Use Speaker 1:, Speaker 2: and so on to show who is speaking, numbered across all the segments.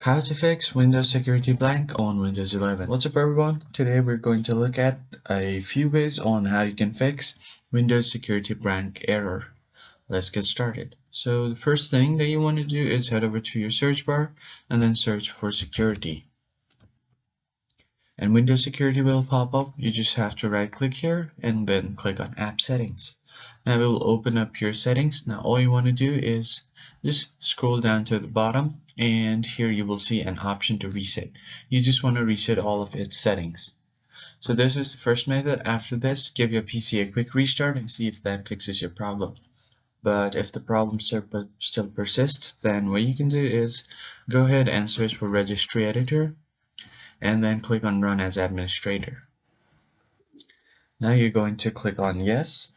Speaker 1: How to fix Windows Security Blank on Windows 11. What's up everyone? Today we're going to look at a few ways on how you can fix Windows Security Blank error. Let's get started. So the first thing that you want to do is head over to your search bar and then search for security. And Windows Security will pop up. You just have to right click here and then click on App Settings. Now it will open up your settings. Now all you want to do is just scroll down to the bottom and here you will see an option to reset. You just want to reset all of its settings. So this is the first method. After this, give your PC a quick restart and see if that fixes your problem. But if the problem still persists, then what you can do is go ahead and search for Registry Editor and then click on Run as Administrator. Now you're going to click on Yes.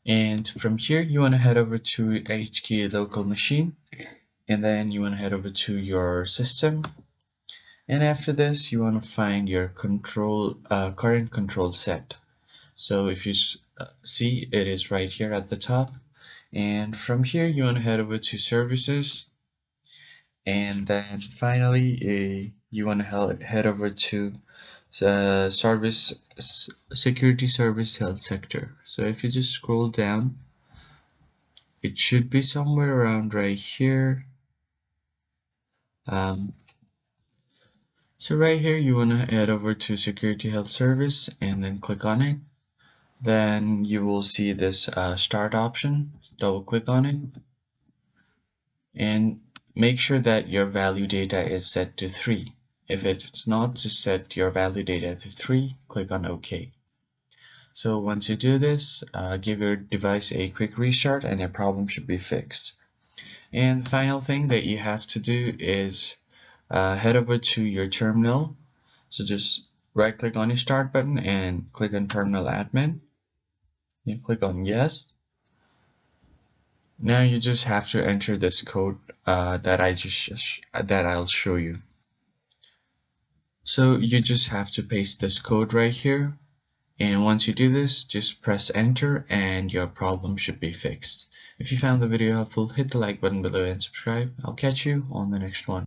Speaker 1: And from here, you want to head over to HKey local machine. And then you want to head over to your system. And after this, you want to find your current control set. So if you see, it is right here at the top. And from here, you want to head over to Services. And then finally, you want to head over to Security Service Health Sector. So if you just scroll down, it should be somewhere around right here. So right here, you want to head over to Security Health Service and then click on it. Then you will see this Start option. Double click on it and make sure that your value data is set to 3. If it's not, just set your value data to 3, click on OK. So once you do this, give your device a quick restart and your problem should be fixed. And the final thing that you have to do is head over to your terminal. So just right click on your start button and click on Terminal Admin. You click on Yes. Now you just have to enter this code that I'll show you. So you just have to paste this code right here. And once you do this, just press enter and your problem should be fixed. If you found the video helpful, hit the like button below and subscribe. I'll catch you on the next one.